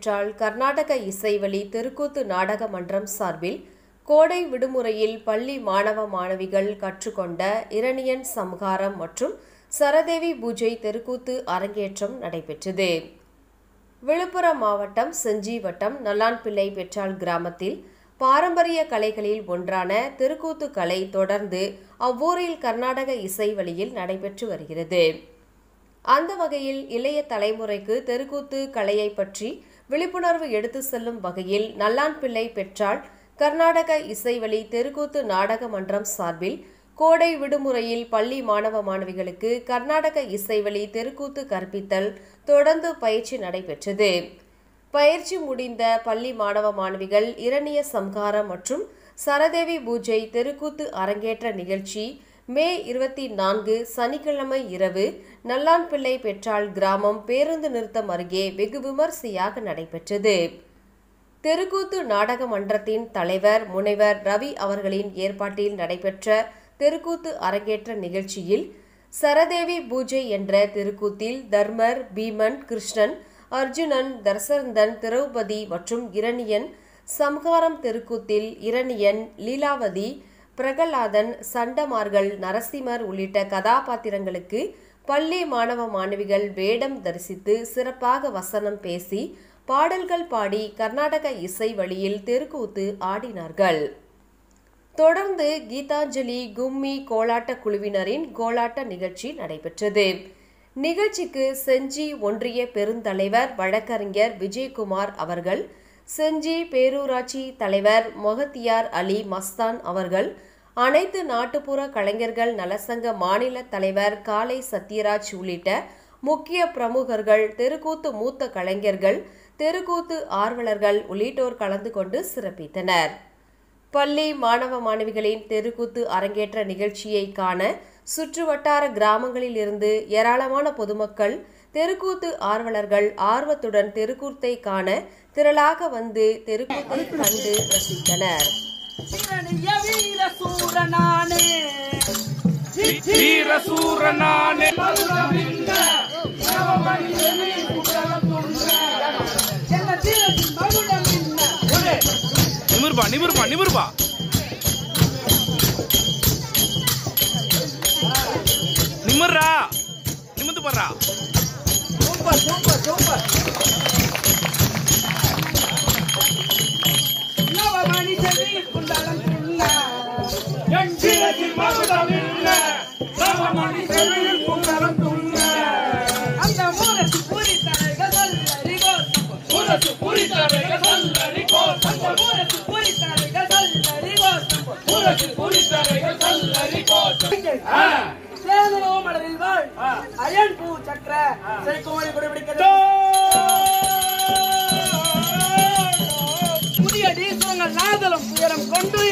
பெற்றால் கர்நாடக இசைவழி தெருக்கூத்து நாடக மன்றம் சார்பில் கோடை விடுமுறையில் பள்ளி மாணவ மாணவிகள் கற்றுக்கொண்ட இரணியன் சம்ஹாரம் மற்றும் சரதேவி பூஜை தெருக்கூத்து அரங்கேற்றம் நடைபெற்றது. விழுப்புரம் மாவட்டம் செஞ்சி வட்டம் நல்லான்பிள்ளை பெற்றால் கிராமத்தில் பாரம்பரிய கலைகளில் ஒன்றான தெருக்கூத்து கலை தொடர்ந்து அவ்வூரில் கர்நாடக இசை வழியில் நடைபெற்று வருகிறது. அந்த வகையில் இளைய தலைமுறைக்கு தெருக்கூத்து கலையை பற்றி விழிப்புணர்வு எடுத்து செல்லும் வகையில் நல்லான்பிள்ளை பெற்றால் கர்நாடக இசைவழி தெருக்கூத்து நாடக மன்றம் சார்பில் கோடை விடுமுறையில் பள்ளி மாணவ மாணவிகளுக்கு கர்நாடக இசைவழி தெருக்கூத்து கற்பித்தல் தொடர்ந்து பயிற்சி நடைபெற்றது. பயிற்சி முடிந்த பள்ளி மாணவ மாணவிகள் இரணிய சம்ஹாரம் மற்றும் சரதேவி பூஜை தெருக்கூத்து அரங்கேற்ற நிகழ்ச்சி மே 24 சனிக்கிழமை இரவு நல்லான்பிள்ளை பெற்றால் கிராமம் பேருந்து நிறுத்தம் அருகே வெகு விமரிசையாக நடைபெற்றது. தெருக்கூத்து நாடக மன்றத்தின் தலைவர் முனைவர் ரவி அவர்களின் ஏற்பாட்டில் நடைபெற்ற தெருக்கூத்து அரங்கேற்ற நிகழ்ச்சியில் சரதேவி பூஜை என்ற தெருக்கூத்தில் தர்மர், பீமன், கிருஷ்ணன், அர்ஜுனன், தசரதன், திரௌபதி மற்றும் இரணியன் சம்ஹாரம் தெருக்கூத்தில் இரணியன், லீலாவதி, பிரகலாதன், சண்டமார்கள், நரசிம்மர் உள்ளிட்ட கதாபாத்திரங்களுக்கு பள்ளி மாணவ மாணவிகள் வேடம் தரிசித்து சிறப்பாக வசனம் பேசி பாடல்கள் பாடி கர்நாடக இசை வழியில் தெருக்கூத்து ஆடினார்கள். தொடர்ந்து கீதாஞ்சலி கும்மி கோலாட்ட குழுவினரின் கோலாட்ட நிகழ்ச்சி நடைபெற்றது. நிகழ்ச்சிக்கு செஞ்சி ஒன்றிய பெருந்தலைவர் வழக்கறிஞர் விஜயகுமார் அவர்கள், செஞ்சி பேரூராட்சி தலைவர் மொஹத்தியார் அலி மஸ்தான் அவர்கள், அனைத்து நாட்டுப்புற கலைஞர்கள் நலசங்க மாநில தலைவர் காலை சத்யராஜ் உள்ளிட்ட முக்கிய பிரமுகர்கள், தெருக்கூத்து மூத்த கலைஞர்கள், தெருக்கூத்து ஆர்வலர்கள் உள்ளிட்டோர் கலந்து கொண்டு சிறப்பித்தனர். பள்ளி மாணவ மாணவிகளின் தெருக்கூத்து அரங்கேற்ற நிகழ்ச்சியை காண சுற்றுவட்டார கிராமங்களில் இருந்து ஏராளமான பொதுமக்கள், தெருக்கூத்து ஆர்வலர்கள் ஆர்வத்துடன் தெருக்கூத்தை காண திரளாக வந்து தெருக்கூத்தை கண்டு ரசித்தனர். நிமிர்பா நிமிர்றா நிமிந்து படுறா. அயன் பூ சக்கர கோவில் குடிபிடிக்கிறது புதிய டீசங்கள் நாதலும் உயரம் கொண்டு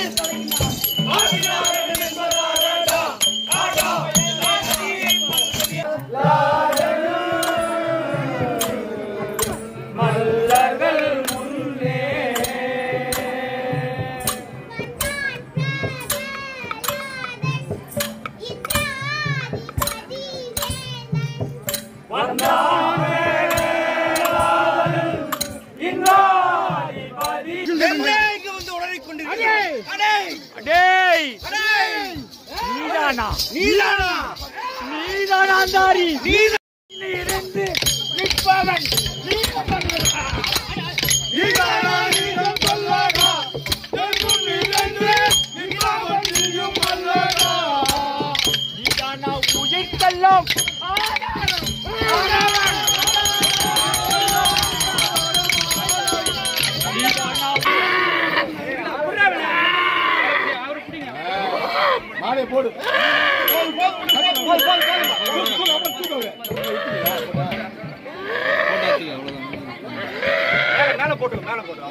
போடு மேல போட்டு